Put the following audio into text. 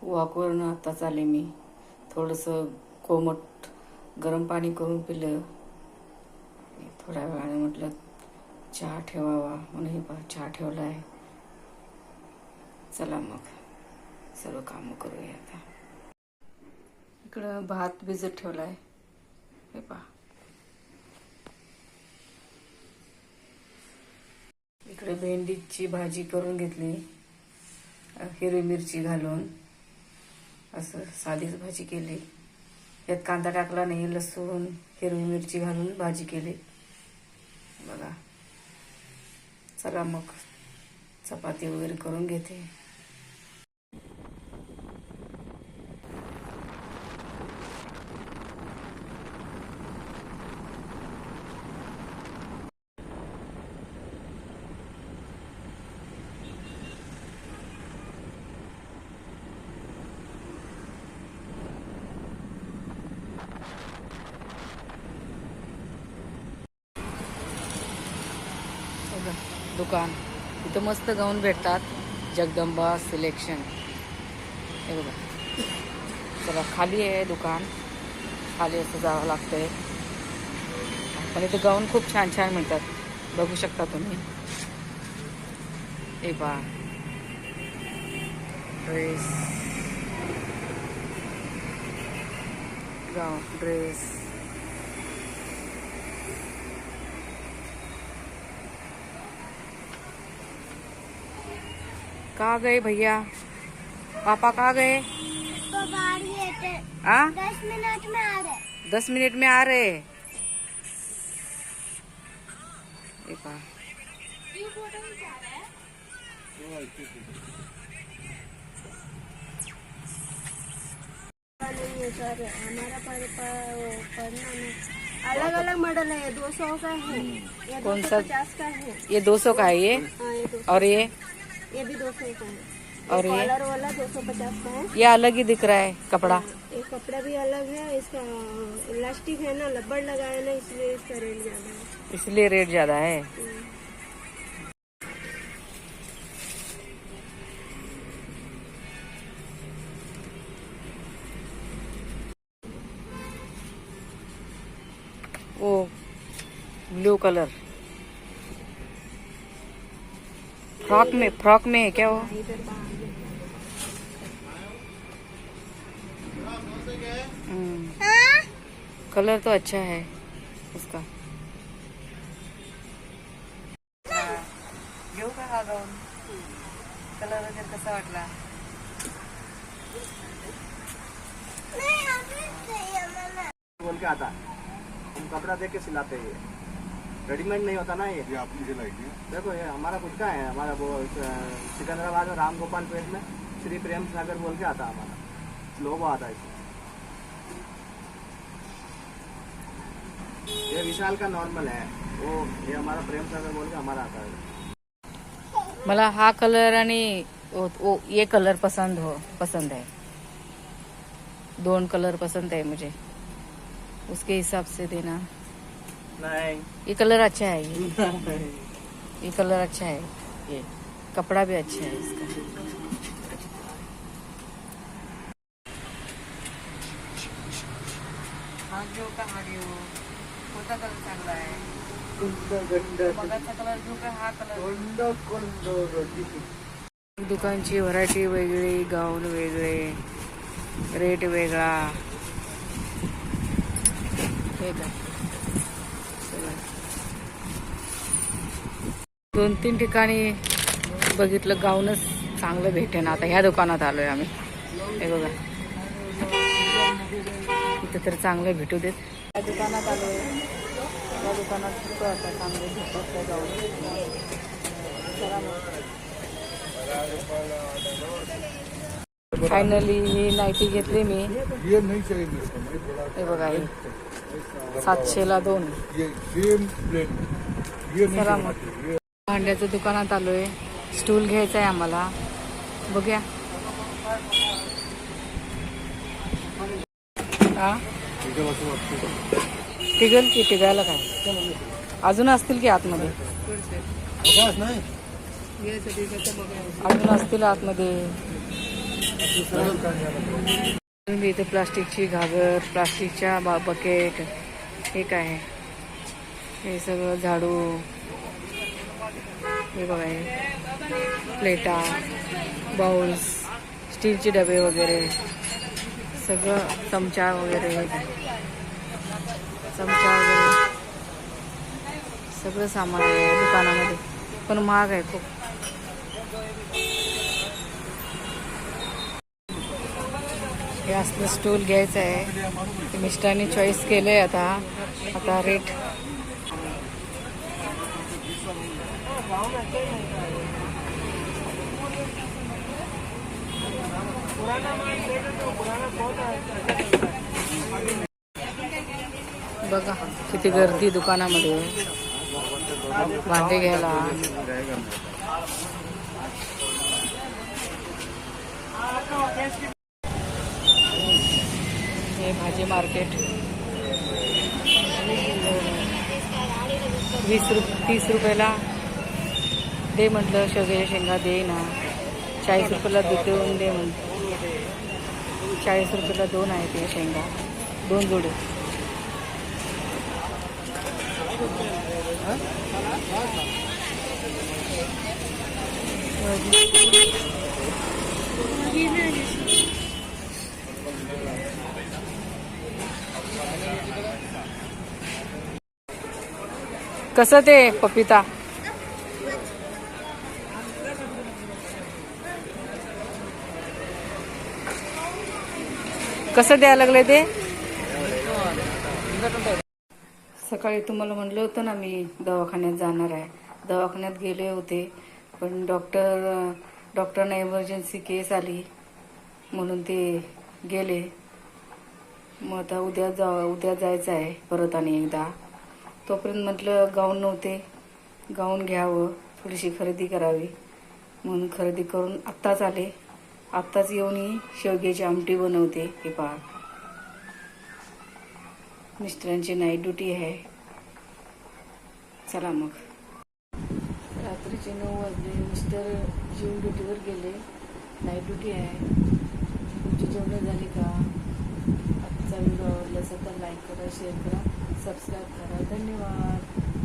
वॉकवरून आताच आले मी. थोडंसं कोमट गरम पाणी करून पिलं. थोड्या वेळाने म्हटलं चहा ठेवावा म्हणून चहा ठेवला आहे. चला मग सर्व कामं करूया आता. इकडं भात भिजत ठेवला आहे. हे पहा, इकडे भेंडीची भाजी करून घेतली. हिरवी मिरची घालून असं साधीच भाजी केली. यात कांदा टाकला नाही, लसूण हिरवी मिरची घालून भाजी केली बघा. चला मग चपाती वगैरे करून घेते. दुकान इथं मस्त गाऊन भेटतात. जगदंबा सिलेक्शन. हे बघा, चला खाली आहे दुकान. खाली असं जावं लागतंय. पण इथे गाऊन खूप छान छान मिळतात. बघू शकता तुम्ही. हे पहा, ड्रेस, गाऊन, ड्रेस. कहाँ गए भैया? पापा कहाँ गए? आ? 10 मिनट में आ रहे. 10 मिनट में आ रहे. हमारा पढ़ना में अलग अलग मॉडल है. 200 का है, ये कौन सा? 250 का है. ये 200 का है ये. हाँ, ये 200. और ये ये भी 200 का है. और ये कॉलर वाला 250 का है. ये अलग ही दिख रहा है कपड़ा. ये कपड़ा भी अलग है. इसका इलास्टिक है ना, रबड़ लगा है ना, इसलिए इसका रेट ज्यादा है. इसलिए रेट ज्यादा है. वो ब्लू कलर फ्रॉक में है क्या वो? इधर बाहर कलर तो अच्छा है उसका. घेऊ का हा गाऊन? कलर वगैरे कसा वाटला? बोल के आता, हम कपड़ा देख के सिलाते हैं. रेडीमेड नहीं होता ना ये आपने सिलाई की. देखो ये हमारा खुद का है. हमारा वो सिकंदराबाद में राम गोपाल पेट में श्री प्रेम सागर बोल के आता. हमारा लोगो आता है. ये विशाल का नॉर्मल है. वो ये हमारा प्रेम सागर बोल के हमारा आता है. मला हा कलर आणि ये कलर पसंद है. 2 कलर पसंद है मुझे. उसके हिसाब से देना. नहीं, ये कलर अच्छा है. ये कलर अच्छा है. ये कपड़ा भी अच्छा है इसका. हा घेऊ का हा घेऊ? कोणता कलर चांगला आहे? मगाचा कलर घेऊ का हा कलर? दुकानची व्हरायटी वेगळी, गाऊन वेगळे, रेट वेगळा. हे का 2-3 ठिकाणी बघितलं गाऊनच चांगलं भेटेन. आता ह्या दुकानात आलोय आम्ही. हे बघा, इथं तर चांगलं भेटू देत. या दुकानात आलोय. या दुकानात खूप आता चांगले भेटतात त्या गाऊन. चला मग. फायनली ही नाईटी घेतली मी. ये नहीं चाहिए इसको, मैं थोड़ा हे बघा, ही 700ला 2. ये सेम प्लेन. ये नहीं चला चाहिए. मग भांड्याच्या दुकानात आलोय. स्टूल घ्यायचा आहे आम्हाला. बघूया. हा टिगल की टिगायला काय अजून असतील की आतमध्ये? अजून असतील आतमध्ये. तुम्ही इथे प्लास्टिकची घागर, प्लास्टिकच्या बकेट, हे काय आहे? हे सगळं झाडू, हे बघा हे प्लेटा, बाउल्स, स्टीलचे डबे वगैरे सगळं, चमचा वगैरे सगळं सामान आहे दुकानामध्ये, पण महाग आहे खूप. हे असलं स्टूल घ्यायचं आहे, ते मिस्टरांनी चॉईस केलंय. आता रेट बघा किती गर्दी दुकानामध्ये भांडे घ्यायला. हे भाजी मार्केट 30 रुपयाला दे म्हटलं, शेवग्याच्या शेंगा दे ना. 40 रुपयाला देऊन दे म्हणतो. 40 रुपयाला 2 आहे ते शेंगा, 2 जोडे. कसं ते पपिता? कसं द्यायला लागले ते? सकाळी तुम्हाला म्हणलं होतं ना मी दवाखान्यात जाणार आहे. दवाखान्यात गेले होते, पण डॉक्टरना इमर्जन्सी केस आली म्हणून ते गेले. मग आता उद्या जायचं आहे परत आणि एकदा. तोपर्यंत म्हटलं गाऊन नव्हते, गाऊन घ्यावं, थोडीशी खरेदी करावी म्हणून खरेदी करून आत्ताच आले. आत्ताच येऊन शेवग्याची आमटी बनवते. हे पहा, मिस्टरांची नाईट ड्युटी आहे. चला मग. रात्रीचे 9 वाजले. मिस्टर जेवण ड्युटीवर गेले, नाईट ड्युटी आहे. तुमची जेवणं झाली का? आजचा व्हिडिओ आवडला असेल तर लाईक करा, शेअर करा, सबस्क्राईब करा. धन्यवाद.